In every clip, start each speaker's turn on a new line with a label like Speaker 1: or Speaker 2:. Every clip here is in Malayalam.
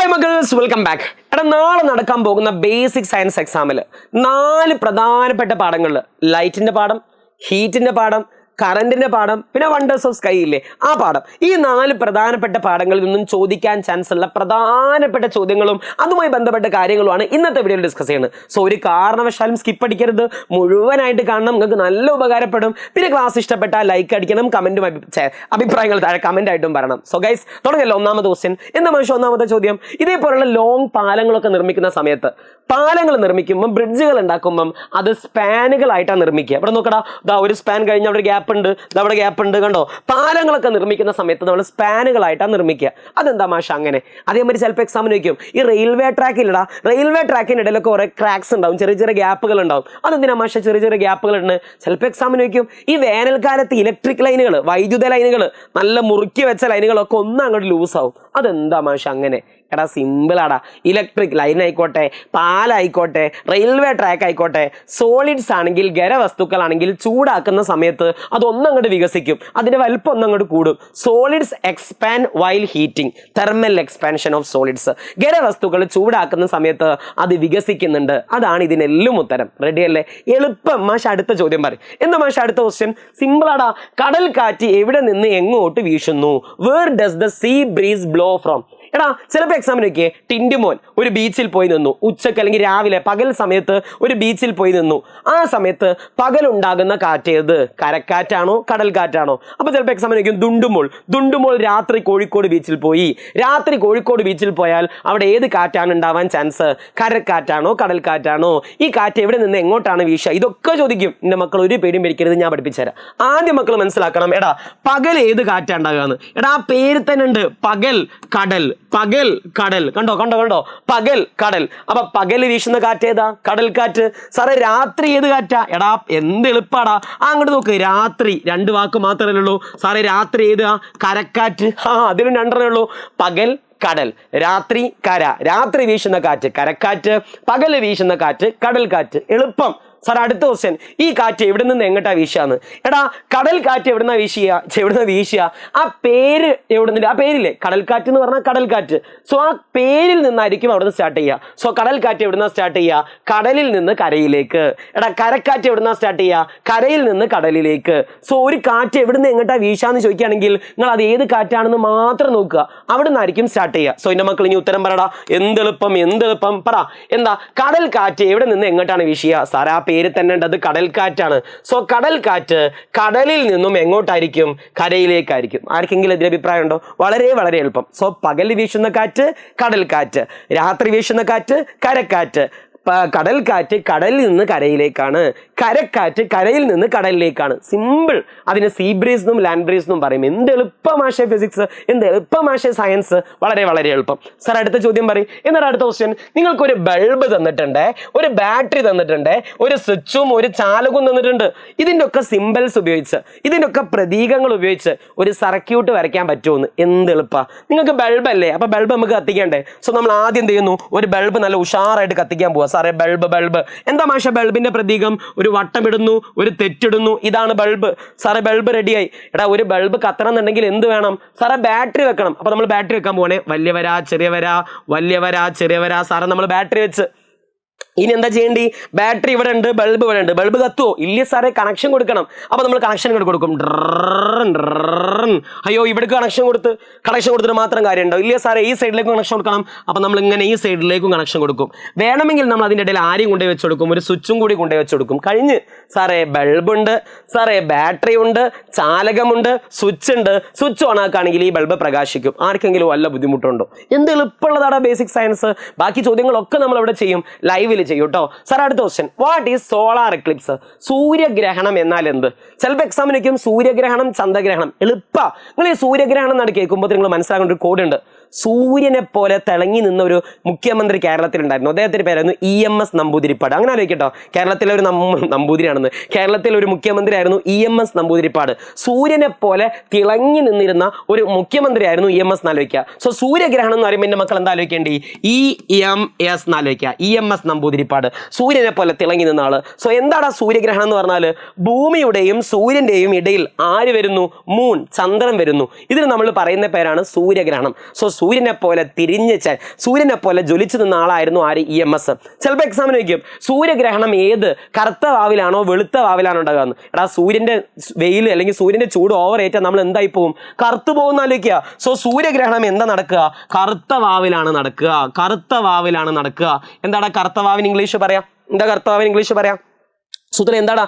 Speaker 1: Hi മഗൾസ്, welcome back. നാളെ നടക്കാൻ പോകുന്ന ബേസിക് സയൻസ് എക്സാമിൽ 4 പ്രധാനപ്പെട്ട പാഠങ്ങളിൽ ലൈറ്റിന്റെ പാഠം, ഹീറ്റിന്റെ പാഠം, കറന്റിന്റെ പാഠം, പിന്നെ വണ്ടേഴ്സ് ഓഫ് സ്കൈ ഇല്ലേ ആ പാഠം, ഈ 4 പ്രധാനപ്പെട്ട പാഠങ്ങളിൽ നിന്നും ചോദിക്കാൻ ചാൻസ് ഉള്ള പ്രധാനപ്പെട്ട ചോദ്യങ്ങളും അതുമായി ബന്ധപ്പെട്ട കാര്യങ്ങളുമാണ് ഇന്നത്തെ വീഡിയോയിൽ ഡിസ്കസ് ചെയ്യുന്നത്. സോ ഒരു കാരണവശാലും സ്കിപ്പ് അടിക്കരുത്, മുഴുവനായിട്ട് കാണണം, നിങ്ങൾക്ക് നല്ല ഉപകാരപ്പെടും. പിന്നെ ക്ലാസ് ഇഷ്ടപ്പെട്ടാൽ ലൈക്ക് അടിക്കണം, കമന്റും അഭിപ്രായങ്ങൾ താഴെ കമന്റ് ആയിട്ടും പറയണം. സോ ഗൈസ്, തുടങ്ങല്ലോ. ഒന്നാമത്തെ ക്വസ്റ്റ്യൻ എന്താ മനുഷ്യ? ഒന്നാമത്തെ ചോദ്യം, ഇതേപോലുള്ള ലോങ് പാലങ്ങളൊക്കെ നിർമ്മിക്കുന്ന സമയത്ത്, പാലങ്ങൾ നിർമ്മിക്കുമ്പം, ബ്രിഡ്ജുകൾ ഉണ്ടാക്കുമ്പം അത് സ്പാനുകളായിട്ടാണ് നിർമ്മിക്കുക. ഇവിടെ നോക്കടാ, ഇതാ ഒരു സ്പാൻ കഴിഞ്ഞ അവിടെ ഗ്യാപ്പ് ഉണ്ട്, അവിടെ ഗ്യാപ്പ് ഉണ്ട്, കണ്ടോ? പാലങ്ങളൊക്കെ നിർമ്മിക്കുന്ന സമയത്ത് നമ്മൾ സ്പാനുകളായിട്ടാണ് നിർമ്മിക്കുക. അതെന്താ മാഷ അങ്ങനെ? അതേമാതിരി ചിലപ്പോൾ എക്സാമിന് വയ്ക്കും, ഈ റെയിൽവേ ട്രാക്കിലിടാ, റെയിൽവേ ട്രാക്കിന് ഇടയിലൊക്കെ കുറെ ക്രാക്സ് ഉണ്ടാവും, ചെറിയ ചെറിയ ഗ്യാപ്പുകൾ ഉണ്ടാവും. അതെന്തിനാ മാഷ ചെറിയ ചെറിയ ഗ്യാപ്പുകൾ ഉണ്ട്? ചിലപ്പോൾ എക്സാമിന് വയ്ക്കും, ഈ വേനൽക്കാലത്ത് ഇലക്ട്രിക് ലൈനുകൾ, വൈദ്യുത ലൈനുകൾ, നല്ല മുറുക്കി വെച്ച ലൈനുകളൊക്കെ ഒന്ന് അങ്ങോട്ട് ലൂസാവും. അതെന്താ മാഷ അങ്ങനെ? എടാ സിമ്പിൾ ആടാ. ഇലക്ട്രിക് ലൈൻ ആയിക്കോട്ടെ, പാലായിക്കോട്ടെ, റെയിൽവേ ട്രാക്ക് ആയിക്കോട്ടെ, സോളിഡ്സ് ആണെങ്കിൽ, ഖരവസ്തുക്കളാണെങ്കിൽ ചൂടാക്കുന്ന സമയത്ത് അതൊന്നങ്ങോട്ട് വികസിക്കും, അതിന്റെ വലിപ്പം ഒന്നങ്ങോട്ട് കൂടും. Solids expand while heating, thermal expansion of solids. ഖരവസ്തുക്കൾ ചൂടാക്കുന്ന സമയത്ത് അത് വികസിക്കുന്നുണ്ട്. അതാണ് ഇതിനെല്ലാം ഉത്തരം. റെഡി അല്ലേ? എളുപ്പം. മാഷ അടുത്ത ചോദ്യം പറയും. എന്താ മാഷ അടുത്ത ക്വസ്റ്റ്യൻ? സിമ്പിൾ ആടാ. കടൽ കാറ്റ് എവിടെ നിന്ന് എങ്ങോട്ട് വീശുന്നു? Where does the sea breeze blow from? എടാ ചിലപ്പോൾ എക്സാമിന് നോക്കിയേ, ടിൻറ്റുമോൻ ഒരു ബീച്ചിൽ പോയി നിന്നു, ഉച്ചക്ക് അല്ലെങ്കിൽ രാവിലെ പകൽ സമയത്ത് ഒരു ബീച്ചിൽ പോയി നിന്നു. ആ സമയത്ത് പകലുണ്ടാകുന്ന കാറ്റ് ഏത്? കരക്കാറ്റാണോ കടൽ കാറ്റാണോ? അപ്പോൾ ചിലപ്പോൾ എക്സാമിന് നോക്കിയും ദുണ്ടുമോൾ, ദുണ്ടുമോൾ രാത്രി കോഴിക്കോട് ബീച്ചിൽ പോയി. രാത്രി കോഴിക്കോട് ബീച്ചിൽ പോയാൽ അവിടെ ഏത് കാറ്റാണ് ഉണ്ടാവാൻ ചാൻസ്? കരക്കാറ്റാണോ കടൽ കാറ്റാണോ? ഈ കാറ്റ് എവിടെ നിന്ന് എങ്ങോട്ടാണ് വീശുക? ഇതൊക്കെ ചോദിക്കും. എൻ്റെ മക്കൾ ഒരു പേടിയും പേടിക്കരുത്, ഞാൻ പഠിപ്പിച്ചുതരാം. ആദ്യം മക്കൾ മനസ്സിലാക്കണം, എടാ പകൽ ഏത് കാറ്റാണ് ഉണ്ടാകുകയെന്ന്. എടാ ആ പേര് തന്നെ ഉണ്ട്, പകൽ കടൽ, പകൽ കടൽ. കണ്ടോ കണ്ടോ കണ്ടോ, പകൽ കടൽ. അപ്പൊ പകൽ വീശുന്ന കാറ്റ് ഏതാ? കടൽ കാറ്റ്. സാറേ രാത്രി ഏത് കാറ്റാ? എടാ എന്ത് എളുപ്പാടാ, അങ്ങോട്ട് നോക്ക്. രാത്രി 2 വാക്ക് മാത്രമേ ഉള്ളൂ സാറേ. രാത്രി ഏതാ? കരക്കാറ്റ്. അതിലും 2 ഉള്ളൂ. പകൽ കടൽ, രാത്രി കര. രാത്രി വീശുന്ന കാറ്റ് കരക്കാറ്റ്, പകല് വീശുന്ന കാറ്റ് കടൽ കാറ്റ്. എളുപ്പം. സാർ അടുത്ത ക്വസ്റ്റ്യൻ, ഈ കാറ്റ് എവിടെ നിന്ന് എങ്ങോട്ടാ വീശാന്ന്? എടാ കടൽ കാറ്റ് എവിടുന്നാ വീശുക? ആ പേര് എവിടുന്നില്ല? ആ പേരില്ലേ കടൽക്കാറ്റ് എന്ന് പറഞ്ഞാൽ കടൽ കാറ്റ്. സോ ആ പേരിൽ നിന്നായിരിക്കും അവിടെ നിന്ന് സ്റ്റാർട്ട് ചെയ്യുക. സോ കടൽ കാറ്റ് എവിടുന്നാ സ്റ്റാർട്ട് ചെയ്യുക? കടലിൽ നിന്ന് കരയിലേക്ക്. എടാ കരക്കാറ്റ് എവിടുന്നാ സ്റ്റാർട്ട് ചെയ്യുക? കരയിൽ നിന്ന് കടലിലേക്ക്. സോ ഒരു കാറ്റ് എവിടുന്ന് എങ്ങോട്ടാ വീശാന്ന് ചോദിക്കുകയാണെങ്കിൽ നിങ്ങൾ അത് ഏത് കാറ്റാണെന്ന് മാത്രം നോക്കുക, അവിടെ നിന്നായിരിക്കും സ്റ്റാർട്ട് ചെയ്യുക. സോ എൻ്റെ മക്കൾ ഇനി ഉത്തരം പറയടാ. എന്തെളുപ്പം പറ. എന്താ കടൽ കാറ്റ് എവിടെ നിന്ന് എങ്ങോട്ടാണ് വീശുക? സാർ ആ പേര് തന്നെ ഉണ്ട്, അത് കടൽ കാറ്റാണ്. സോ കടൽ കാറ്റ് കടലിൽ നിന്നും എങ്ങോട്ടായിരിക്കും? കരയിലേക്കായിരിക്കും. ആർക്കെങ്കിലും ഇതിന് അഭിപ്രായം ഉണ്ടോ? വളരെ വളരെ എളുപ്പം. സോ പകൽ വീശുന്ന കാറ്റ് കടൽ കാറ്റ്, രാത്രി വീശുന്ന കാറ്റ് കരക്കാറ്റ്, കടൽ കാറ്റ് കടലിൽ നിന്ന് കരയിലേക്കാണ്, കരക്കാറ്റ് കരയിൽ നിന്ന് കടലിലേക്കാണ്. സിമ്പിൾ. അതിന് സീ ബ്രീസ് എന്നും ലാൻഡ് ബ്രീസ് എന്നും പറയും. എന്ത് എളുപ്പമാശയ ഫിസിക്സ്, എന്ത് എളുപ്പമാശയ സയൻസ്. വളരെ വളരെ എളുപ്പം. സാർ അടുത്ത ചോദ്യം പറയും. എന്നാൽ അടുത്ത ക്വസ്റ്റ്യൻ, നിങ്ങൾക്കൊരു ബൾബ് തന്നിട്ടുണ്ട്, ഒരു ബാറ്ററി തന്നിട്ടുണ്ട്, ഒരു സ്വിച്ചും ഒരു ചാലകവും തന്നിട്ടുണ്ട്. ഇതിൻ്റെ ഒക്കെ സിമ്പിൾസ് ഉപയോഗിച്ച്, ഇതിൻ്റെ ഒക്കെ പ്രതീകങ്ങൾ ഉപയോഗിച്ച് ഒരു സർക്യൂട്ട് വരയ്ക്കാൻ പറ്റുമെന്ന്. എന്ത് എളുപ്പമാണ്. നിങ്ങൾക്ക് ബൾബ് അല്ലേ, അപ്പോൾ ബൾബ് നമുക്ക് കത്തിക്കണ്ടേ? സോ നമ്മൾ ആദ്യം എന്ത് ചെയ്യുന്നു? ഒരു ബൾബ് നല്ല ഉഷാറായിട്ട് കത്തിക്കാൻ പോവുക. സാറേ ബൾബ് എന്താ മാഷ ബൾബിന്റെ പ്രതീകം? ഒരു വട്ടമിടുന്നു, ഒരു തെറ്റിടുന്നു, ഇതാണ് ബൾബ്. സാറേ ബൾബ് റെഡിയായി. എടാ ഒരു ബൾബ് കത്തണം എന്നുണ്ടെങ്കിൽ എന്ത് വേണം? സാറേ ബാറ്ററി വെക്കണം. അപ്പൊ നമ്മൾ ബാറ്ററി വെക്കാൻ പോകണേ. വലിയ വര ചെറിയ വര, വലിയ വര ചെറിയ വര. സാറേ നമ്മൾ ബാറ്ററി വെച്ച് ഇനി എന്താ ചെയ്യേണ്ടി? ബാറ്ററി ഇവിടെ ഉണ്ട്, ബൾബ് ഇവിടെ ഉണ്ട്. ബൾബ് കത്തുവോ? ഇല്ല സാറേ, കണക്ഷൻ കൊടുക്കണം. അപ്പൊ നമ്മൾ കണക്ഷൻ കൊടുക്കും. അയ്യോ ഇവിടെ കണക്ഷൻ കൊടുത്തിട്ട് മാത്രം കാര്യമുണ്ടോ? ഇല്ല സാറേ, ഈ സൈഡിലേക്ക് കണക്ഷൻ കൊടുക്കണം. അപ്പൊ നമ്മൾ ഇങ്ങനെ ഈ സൈഡിലേക്കും കണക്ഷൻ കൊടുക്കും. വേണമെങ്കിൽ നമ്മൾ അതിൻ്റെ ഇടയിൽ ആരെയും കൊണ്ടുപോയി വെച്ച് കൊടുക്കും, ഒരു സ്വിച്ചും കൂടി കൊണ്ടുപോയി വെച്ച് കൊടുക്കും. കഴിഞ്ഞ്. സാറേ ബൾബ് ഉണ്ട്, സാറേ ബാറ്ററി ഉണ്ട്, ചാലകമുണ്ട്, സ്വിച്ച് ഉണ്ട്. സ്വിച്ച് ഓൺ ആക്കുകയാണെങ്കിൽ ഈ ബൾബ് പ്രകാശിക്കും. ആർക്കെങ്കിലും വല്ല ബുദ്ധിമുട്ടുണ്ടോ? എന്ത് എളുപ്പമുള്ളതാണ് ബേസിക് സയൻസ്. ബാക്കി ചോദ്യങ്ങളൊക്കെ നമ്മൾ ഇവിടെ ചെയ്യും, ലൈവിൽ ചെയ്യും കേട്ടോ. സാർ അടുത്ത question, what is solar Eclipse? സൂര്യഗ്രഹണം എന്നാൽ എന്ത്? ചിലപ്പോൾ എക്സാമിനേക്കും സൂര്യഗ്രഹണം ചന്ദ്രഗ്രഹണം. എളുപ്പ. നിങ്ങൾ ഈ സൂര്യഗ്രഹണം എന്നാണ് കേൾക്കുമ്പോൾ നിങ്ങൾ മനസ്സിലാക്കേണ്ട ഒരു കോഡ് ഉണ്ട്. സൂര്യനെ പോലെ തിളങ്ങി നിന്ന ഒരു മുഖ്യമന്ത്രി കേരളത്തിലുണ്ടായിരുന്നു. അദ്ദേഹത്തിന്റെ പേരായിരുന്നു EMS നമ്പൂതിരിപ്പാട്. അങ്ങനെ ആലോചിക്കട്ടോ, കേരളത്തിലെ ഒരു നമ്പൂതിരിയാണെന്ന്. കേരളത്തിലെ ഒരു മുഖ്യമന്ത്രി ആയിരുന്നു EMS നമ്പൂതിരിപ്പാട്. സൂര്യനെ പോലെ തിളങ്ങി നിന്നിരുന്ന ഒരു മുഖ്യമന്ത്രി ആയിരുന്നു EMS എന്നാലോചിക്കുക. സോ സൂര്യഗ്രഹണം എന്ന് പറയുമ്പോൾ എൻ്റെ മക്കൾ എന്താ ആലോചിക്കേണ്ടി? EMS എന്നാലോചിക്കുക. EMS നമ്പൂതിരിപ്പാട്, സൂര്യനെ പോലെ തിളങ്ങി നിന്ന ആള്. സോ എന്താണ് സൂര്യഗ്രഹണം എന്ന് പറഞ്ഞാൽ? ഭൂമിയുടെയും സൂര്യന്റെയും ഇടയിൽ ആര് വരുന്നു? മൂൺ, ചന്ദ്രൻ വരുന്നു. ഇതിന് നമ്മൾ പറയുന്ന പേരാണ് സൂര്യഗ്രഹണം. സോ സൂര്യനെ പോലെ സൂര്യനെ പോലെ ജ്വലിച്ചു നിന്ന ആളായിരുന്നു ആര്? EMS. ചിലപ്പോൾ എക്സാമിന് വയ്ക്കും സൂര്യഗ്രഹണം ഏത് കറുത്ത വാവിലാണോ വെളുത്ത വാവിലാണോ ഉണ്ടാകുക. എടാ സൂര്യന്റെ വെയിൽ അല്ലെങ്കിൽ സൂര്യന്റെ ചൂട് ഓവർ ഏറ്റാൽ നമ്മൾ എന്തായി പോകും? കറുത്തു പോകുന്ന ആലോചിക്കുക. സോ സൂര്യഗ്രഹണം എന്താ നടക്കുക? കറുത്ത വാവിലാണ് നടക്കുക. എന്താണ് കറുത്ത വാവിന് ഇംഗ്ലീഷ് പറയാം? സുഹൃത്തുക്കളെ എന്താണ്?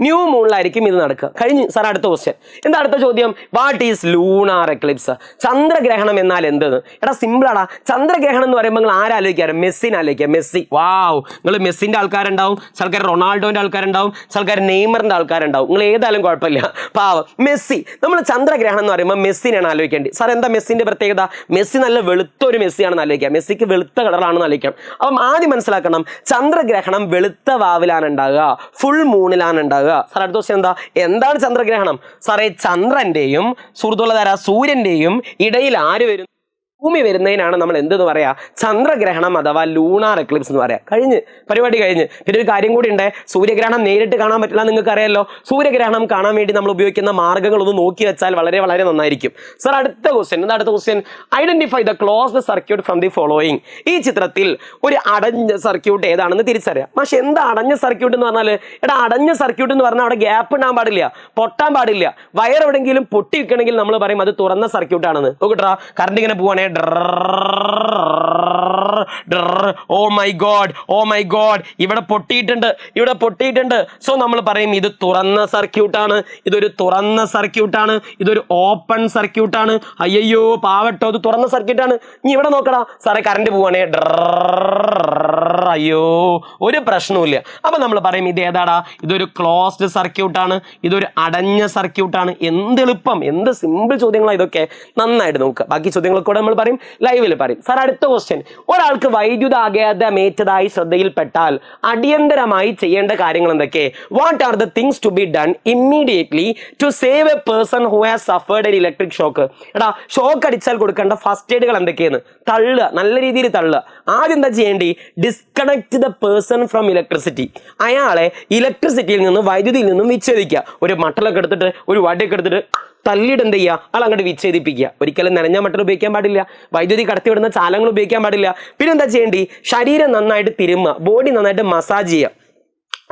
Speaker 1: ന്യൂ മൂണിലായിരിക്കും ഇത് നടക്കുക. കഴിഞ്ഞ് സാർ അടുത്ത ക്വസ്റ്റ്യൻ. എന്താ അടുത്ത ചോദ്യം? What is lunar eclipse? ചന്ദ്രഗ്രഹണം എന്നാൽ എന്തെന്ന്? എടാ സിമ്പിളാടാ. ചന്ദ്രഗ്രഹണം എന്ന് പറയുമ്പോൾ നിങ്ങൾ ആരാലോചിക്കാറ്? മെസ്സിനെ ആലോചിക്കുക. മെസ്സി. വാവ്, നിങ്ങൾ മെസ്സിന്റെ ആൾക്കാരുണ്ടാവും, ചിലക്കാർ റൊണാൾഡോന്റെ ആൾക്കാരുണ്ടാവും, ചിലക്കാർ നെയ്മറിന്റെ ആൾക്കാരുണ്ടാവും. നിങ്ങൾ ഏതായാലും കുഴപ്പമില്ല. പാവം മെസ്സി. നമ്മൾ ചന്ദ്രഗ്രഹണം എന്ന് പറയുമ്പോൾ മെസ്സിനെയാണ് ആലോചിക്കേണ്ടത്. സാർ എന്താ മെസ്സിന്റെ പ്രത്യേകത? മെസ്സി നല്ല വെളുത്ത ഒരു മെസ്സിയാണെന്ന് ആലോചിക്കുക. മെസ്സിക്ക് വെളുത്ത കളറാണെന്ന് ആലോചിക്കാം. അപ്പം ആദ്യം മനസ്സിലാക്കണം, ചന്ദ്രഗ്രഹണം വെളുത്ത വാവിലാണ് ഉണ്ടാകുക, ഫുൾ മൂണിലാണ് ഉണ്ടാകുക. സാർ അടുത്ത ക്വസ്റ്റ്യൻ എന്താണ് ചന്ദ്രഗ്രഹണം? സാറേ ചന്ദ്രന്റെയും സുഹൃത്തുക്കളാര സൂര്യന്റെയും ഇടയിൽ ആര് വരും? ഭൂമി വരുന്നതിനാണ് നമ്മൾ എന്തെന്ന് പറയാ? ചന്ദ്രഗ്രഹണം അഥവാ ലൂണാർ എക്ലിപ്സ് എന്ന് പറയാം. പരിപാടി കഴിഞ്ഞ്. പിന്നെ ഒരു കാര്യം കൂടി ഉണ്ട്, സൂര്യഗ്രഹണം നേരിട്ട് കാണാൻ പറ്റില്ല, നിങ്ങൾക്ക് അറിയാലോ. സൂര്യഗ്രഹണം കാണാൻ വേണ്ടി നമ്മൾ ഉപയോഗിക്കുന്ന മാർഗ്ഗങ്ങൾ ഒന്ന് നോക്കി വെച്ചാൽ വളരെ വളരെ നന്നായിരിക്കും. സാർ അടുത്ത ക്വസ്റ്റ്യൻ. എന്താ അടുത്ത question? Identify the closed circuit from the following. ഈ ചിത്രത്തിൽ ഒരു അടഞ്ഞ സർക്യൂട്ട് ഏതാണെന്ന് തിരിച്ചറിയാം. പക്ഷെ എന്താ അടഞ്ഞ സർക്യൂട്ട് എന്ന് പറഞ്ഞാൽ? എടാ അടഞ്ഞ സർക്യൂട്ട് എന്ന് പറഞ്ഞാൽ അവിടെ ഗ്യാപ്പ് ഉണ്ടാകാൻ പാടില്ല, പൊട്ടാൻ പാടില്ല. വയർ എവിടെയെങ്കിലും പൊട്ടി വെക്കണമെങ്കിൽ നമ്മൾ പറയും അത് തുറന്ന സർക്യൂട്ട് ആണെന്ന്. നോക്കട്ടാ, കറണ്ട് ഇങ്ങനെ പോവാണേ, ഓ മൈ ഗോഡ്, ഇവിടെ പൊട്ടിയിട്ടുണ്ട്. സോ നമ്മൾ പറയും ഇത് തുറന്ന സർക്യൂട്ടാണ്, ഇതൊരു തുറന്ന സർക്യൂട്ടാണ്, ഇതൊരു ഓപ്പൺ സർക്യൂട്ടാണ്. അയ്യോ പാവട്ടോ, ഇത് തുറന്ന സർക്യൂട്ടാണ്. ഇനി ഇവിടെ നോക്കടാ, സാറേ കറണ്ട് പോവാണേ, അയ്യോ ഒരു പ്രശ്നവുമില്ല. അപ്പൊ നമ്മൾ പറയും ഇത് ഏതാടാ? ഇതൊരു ക്ലോസ്ഡ് സർക്യൂട്ടാണ്, ഇതൊരു അടഞ്ഞ സർക്യൂട്ടാണ്. എന്ത് എളുപ്പം, എന്ത് സിമ്പിൾ ചോദ്യങ്ങളാണ് ഇതൊക്കെ. നന്നായിട്ട് നോക്കുക. ബാക്കി ചോദ്യങ്ങളൊക്കെ നമ്മൾ പറയും, ലൈവിൽ പറയും. സാർ അടുത്ത ക്വസ്റ്റ്യൻ. ഒരാൾക്ക് വൈദ്യുതാഘാതമേറ്റതായി ശ്രദ്ധയിൽപ്പെട്ടാൽ അടിയന്തരമായി ചെയ്യേണ്ട കാര്യങ്ങൾ എന്തൊക്കെ? What are the things to be done immediately to save a person who has suffered an electric shock? എടാ ഷോക്ക് അടിച്ചാൽ കൊടുക്കേണ്ട ഫസ്റ്റ് എയ്ഡുകൾ എന്തൊക്കെയാണ്? തള്ളുക, നല്ല രീതിയിൽ തള്ളുക. ആദ്യം എന്താ ചെയ്യേണ്ടി? Disconnect the person from electricity. അയാളെ ഇലക്ട്രിസിറ്റിയിൽ നിന്നും വൈദ്യുതിയിൽ നിന്നും വിച്ഛേദിക്കുക. ഒരു മട്ടലൊക്കെ എടുത്തിട്ട്, ഒരു വടിയൊക്കെ എടുത്തിട്ട് തല്ലിയിട്ട് എന്ത് ചെയ്യുക? ആൾ അങ്ങോട്ട് വിച്ഛേദിപ്പിക്കുക. ഒരിക്കലും നനഞ്ഞ മട്ടൽ ഉപയോഗിക്കാൻ പാടില്ല, വൈദ്യുതി കടത്തിവിടുന്ന ചാലങ്ങൾ ഉപയോഗിക്കാൻ പാടില്ല. പിന്നെ എന്താ ചെയ്യേണ്ടി? ശരീരം നന്നായിട്ട് തിരുമ്മുക, ബോഡി നന്നായിട്ട് മസാജ് ചെയ്യുക.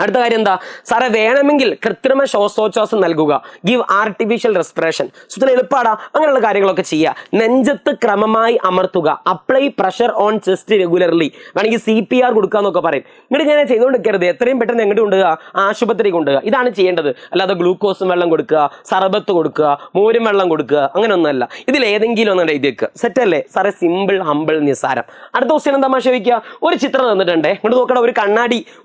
Speaker 1: അടുത്ത കാര്യം എന്താ? സാറേ വേണമെങ്കിൽ കൃത്രിമ ശ്വാസോച്ഛ്വാസം നൽകുക, ഗിവ് ആർട്ടിഫിഷ്യൽ റെസ്പിറേഷൻ. സുഖം എളുപ്പമാടാ, അങ്ങനെയുള്ള കാര്യങ്ങളൊക്കെ ചെയ്യുക. നെഞ്ചത്ത് ക്രമമായി അമർത്തുക, apply pressure on chest regularly. വേണമെങ്കിൽ CPR കൊടുക്കുക എന്നൊക്കെ പറയും. ഇങ്ങോട്ട് ഇങ്ങനെ ചെയ്തുകൊണ്ടിരിക്കരുത്, എത്രയും പെട്ടെന്ന് എങ്ങോട്ട് കൊണ്ടുക? ആശുപത്രി കൊണ്ടുക. ഇതാണ് ചെയ്യേണ്ടത്. അല്ലാതെ ഗ്ലൂക്കോസും വെള്ളം കൊടുക്കുക, സർബത്ത് കൊടുക്കുക, മോരും വെള്ളം കൊടുക്കുക, അങ്ങനെയൊന്നുമല്ല. ഇതിൽ ഏതെങ്കിലും ഒന്നും എഴുതി വെക്കുക. സെറ്റല്ലേ സാറേ? സിമ്പിൾ, ഹമ്പിൾ, നിസ്സാരം. അടുത്ത ക്വസ്റ്റ്യൻ എന്താ മാഷ് ചോദിക്കുക? ഒരു ചിത്രം തന്നിട്ടുണ്ട്, ഇങ്ങോട്ട് നോക്കണം.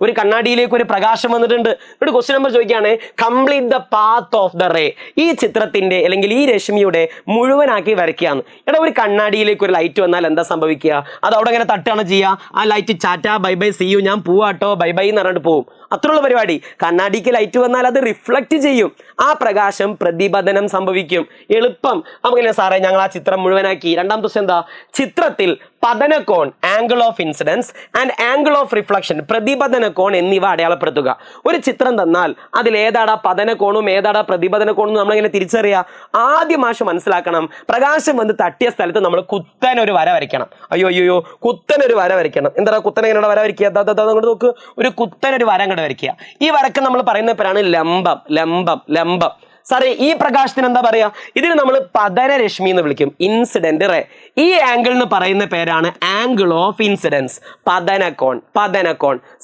Speaker 1: ഒരു കണ്ണാടിയിലേക്ക് ഒരു പ്രകാശം വന്നിട്ടുണ്ട്. ഇവിടെ ക്വസ്റ്റ്യൻ നമ്പർ ചോദിക്കുകയാണ്, complete the path of the ray. ഈ ചിത്രത്തിന്റെ അല്ലെങ്കിൽ ഈ രശ്മിയുടെ മുഴുവനാക്കി വരയ്ക്കുകയാണ്. എടാ ഒരു കണ്ണാടിയിലേക്ക് ഒരു ലൈറ്റ് വന്നാൽ എന്താ സംഭവിക്കുക? അത് അവിടെ ഇങ്ങനെ തട്ടാണ് ചെയ്യുക. ആ ലൈറ്റ് ചാറ്റാ ബൈ ബൈ സി യു, ഞാൻ പോവാട്ടോ ബൈ ബൈ എന്ന് പറഞ്ഞിട്ട് പോവും. അത്രയുള്ള പരിപാടി. കണ്ണാടിക്ക് ലൈറ്റ് വന്നാൽ അത് റിഫ്ലക്ട് ചെയ്യും, ആ പ്രകാശം പ്രതിപതനം സംഭവിക്കും. എളുപ്പം. അങ്ങനെ സാറേ ഞങ്ങൾ ആ ചിത്രം മുഴുവനാക്കി. രണ്ടാമത്തെ ദിവസം എന്താ? ചിത്രത്തിൽ പതനകോൺ, angle of incidence and angle of reflection, പ്രതിപതന കോൺ എന്നിവ അടയാളപ്പെടുത്തുക. ഒരു ചിത്രം തന്നാൽ അതിൽ ഏതാടാ പതനകോണും ഏതാടാ പ്രതിപതന കോണും നമ്മളിങ്ങനെ തിരിച്ചറിയാം. ആദ്യം മാഷ് മനസ്സിലാക്കണം, പ്രകാശം വന്ന് തട്ടിയ സ്ഥലത്ത് നമ്മൾ കുത്തനൊരു വര വരയ്ക്കണം. അയ്യോ കുത്തനൊരു വര വരയ്ക്കണം. എന്താ കുത്തന ഇങ്ങനെ വര വരയ്ക്കുക? അങ്ങോട്ട് നോക്ക്, ഒരു കുത്തനൊരു വര അങ്ങോട്ട് വരയ്ക്കുക. ഈ വരക്ക് നമ്മൾ പറയുന്ന പേരാണ് ലംബം. സാറേ ഈ പ്രകാശത്തിന് എന്താ പറയാ? ഇതിന് നമ്മൾ പതന രശ്മി എന്ന് വിളിക്കും, ഇൻസിഡന്റ് റേ. ഈ ആംഗിളിന് പറയുന്ന പേരാണ് ആംഗിൾ ഓഫ് ഇൻസിഡൻസ്, പതനകോൺ.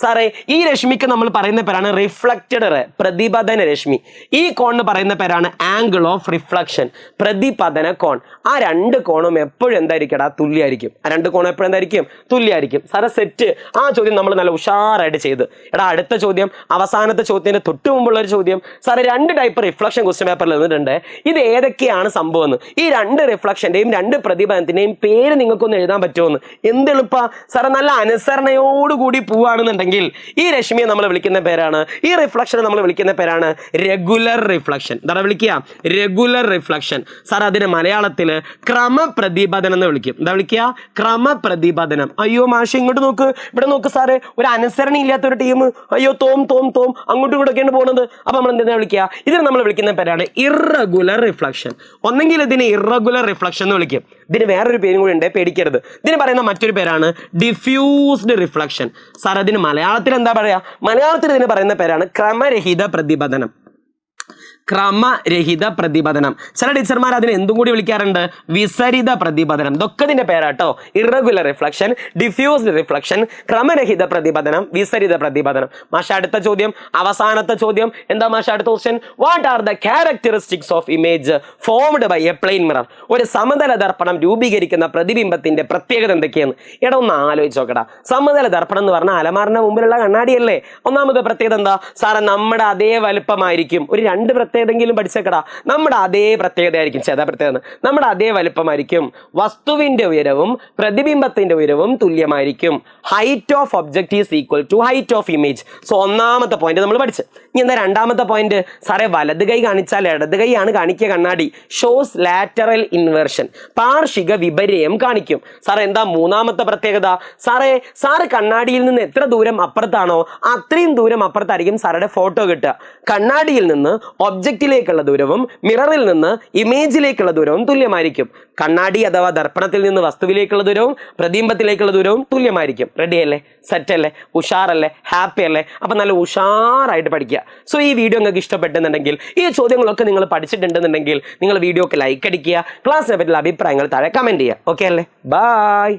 Speaker 1: സാറേ ഈ രശ്മിക്ക് നമ്മൾ പറയുന്ന പേരാണ് റിഫ്ലക്റ്റഡ് റേ, പ്രതിപതന രശ്മി. ഈ കോണിന് പറയുന്ന പേരാണ് ആംഗിൾ ഓഫ് റിഫ്ലക്ഷൻ, പ്രതിപതന കോൺ. ആ രണ്ട് കോണും എപ്പോഴും എന്തായിരിക്കടാ? തുല്യമായിരിക്കും. ആ രണ്ട് കോണും എപ്പോഴും എന്തായിരിക്കും? തുല്യമായിരിക്കും. സാറേ സെറ്റ്. ആ ചോദ്യം നമ്മൾ നല്ല ഉഷാറായിട്ട് ചെയ്ത്. എടാ അടുത്ത ചോദ്യം, അവസാനത്തെ ചോദ്യത്തിന് തൊട്ട് മുമ്പുള്ള ഒരു ചോദ്യം. സാറേ രണ്ട് ടൈപ്പ് റിഫ്ലക്ഷൻ ക്വസ്റ്റ്യൻ പേപ്പറിൽ വന്നിട്ടുണ്ട്. ഇത് ഏതൊക്കെയാണ് സംഭവം? ഈ രണ്ട് റിഫ്ലക്ഷന്റെയും രണ്ട് പ്രതിപതനത്തിന്റെയും പേര് നിങ്ങൾക്കൊന്ന് എഴുതാൻ പറ്റുമോ? എന്തെളുപ്പാ സാറേ? നല്ല അനുസരണയോടുകൂടി പോവുകയാണെന്നുണ്ടെങ്കിൽ ഈ രശ്മിയെ നമ്മൾ വിളിക്കുന്ന പേരാണ്, ഈ റിഫ്ലക്ഷനെ നമ്മൾ വിളിക്കുന്ന പേരാണ് റെഗുലർ റിഫ്ലക്ഷൻ. എന്താണ് വിളിക്കുക? Regular reflection. സാർ അതിന് മലയാളത്തിൽ ക്രമപ്രതിപതനം എന്ന് വിളിക്കും. എന്താ വിളിക്കുക? ക്രമപ്രതിപതനം. അയ്യോ മാഷ് ഇങ്ങോട്ട് നോക്ക്, ഇവിടെ നോക്ക് സാറേ, ഒരു അനുസരണ ഇല്ലാത്ത ഒരു ടീം. അയ്യോ തോം അങ്ങോട്ടും ഇങ്ങോട്ടൊക്കെയാണ് പോകുന്നത്. അപ്പൊ നമ്മൾ എന്താ വിളിക്കുക? ഇതിന് നമ്മൾ വിളിക്കുന്ന പേരാണ് ഇറഗുലർ റിഫ്ലക്ഷൻ. ഒന്നെങ്കിൽ ഇതിന് ഇറഗുലർ റിഫ്ലക്ഷൻ എന്ന് വിളിക്കും. ഇതിന് വേറൊരു പേരും കൂടി ഉണ്ട്, പേടിക്കരുത്. ഇതിന് പറയുന്ന മറ്റൊരു പേരാണ് ഡിഫ്യൂസ്ഡ് റിഫ്ലക്ഷൻ. സാർ അതിന് മലയാളത്തിൽ എന്താ പറയാ? മലയാളത്തിൽ ഇതിന് പറയുന്ന പേരാണ് ക്രമരഹിത പ്രതിപതനം. ക്രമരഹിത പ്രതിപതനം. ചില ടീച്ചർമാർ അതിന് എന്തും കൂടി വിളിക്കാറുണ്ട്, വിസരിത പ്രതിപതനം. ഇതൊക്കെ ഇതിന്റെ പേരാട്ടോ. ഇറഗുലർ റിഫ്ലക്ഷൻ, ഡിഫ്യൂസ്ഡ് റിഫ്ലക്ഷൻ, ക്രമരഹിത പ്രതിപതനം, വിസരിത പ്രതിപതനം. മാഷ അടുത്ത ചോദ്യം, അവസാനത്തെ ചോദ്യം എന്താ മാഷ? അടുത്ത question, what are the characteristics of image formed by a plane mirror? ഒരു സമതല ദർപ്പണം രൂപീകരിക്കുന്ന പ്രതിബിംബത്തിന്റെ പ്രത്യേകത എന്തൊക്കെയാണ്? എടാ ഒന്ന് ആലോചിച്ച് നോക്കടാ. സമതല ദർപ്പണം എന്ന് പറഞ്ഞാൽ അലമാറിന്റെ മുമ്പിലുള്ള കണ്ണാടിയല്ലേ? ഒന്നാമത്തെ പ്രത്യേകത എന്താ സാറേ? നമ്മുടെ അതേ വലുപ്പമായിരിക്കും. ഒരു രണ്ട് പ്രത്യേകതയെങ്കിലും പഠിച്ചേക്കടാ. നമ്മുടെ അതേ പ്രത്യേകത ആയിരിക്കും. ചേതാ പ്രത്യേകത, നമ്മുടെ അതേ വലുപ്പമായിരിക്കും. വസ്തുവിന്റെ ഉയരവും പ്രതിബിംബത്തിന്റെ ഉയരവും തുല്യമായിരിക്കും. Height of object is equal to height of image. So ഒന്നാമത്തെ പോയിന്റ് നമ്മൾ പഠിച്ചു. ഇനി എന്താ രണ്ടാമത്തെ പോയിന്റ്? സാറേ വലത് കൈ കാണിച്ചാൽ ഇടത് കൈയാണ് കാണിക്കുക കണ്ണാടി. ഷോസ് ലാറ്ററൽ ഇൻവേർഷൻ, പാർഷിക വിപര്യം കാണിക്കും. സാറേ എന്താ മൂന്നാമത്തെ പ്രത്യേകത? സാറ് കണ്ണാടിയിൽ നിന്ന് എത്ര ദൂരം അപ്പുറത്താണോ അത്രയും ദൂരം അപ്പുറത്തായിരിക്കും സാറുടെ ഫോട്ടോ കിട്ടുക. കണ്ണാടിയിൽ നിന്ന് ഒബ്ജക്റ്റിലേക്കുള്ള ദൂരവും മിററിൽ നിന്ന് ഇമേജിലേക്കുള്ള ദൂരവും തുല്യമായിരിക്കും. കണ്ണാടി അഥവാ ദർപ്പണത്തിൽ നിന്ന് വസ്തുവിലേക്കുള്ള ദൂരവും പ്രതിബിംബത്തിലേക്കുള്ള ദൂരവും തുല്യമായിരിക്കും. റെഡി അല്ലേ? സെറ്റ് അല്ലേ? ഉഷാറല്ലേ? ഹാപ്പി അല്ലേ? അപ്പൊ നല്ല ഉഷാറായിട്ട് പഠിക്കുക. സോ ഈ വീഡിയോ നിങ്ങൾക്ക് ഇഷ്ടപ്പെട്ടെന്നുണ്ടെങ്കിൽ, ഈ ചോദ്യങ്ങളൊക്കെ നിങ്ങൾ പഠിച്ചിട്ടുണ്ടെന്നുണ്ടെങ്കിൽ നിങ്ങൾ വീഡിയോക്ക് ലൈക്ക് അടിക്കുക. ക്ലാസ്സിനെ പറ്റിയുള്ള അഭിപ്രായങ്ങൾ താഴെ കമന്റ് ചെയ്യുക. ഓക്കെ അല്ലേ? ബൈ.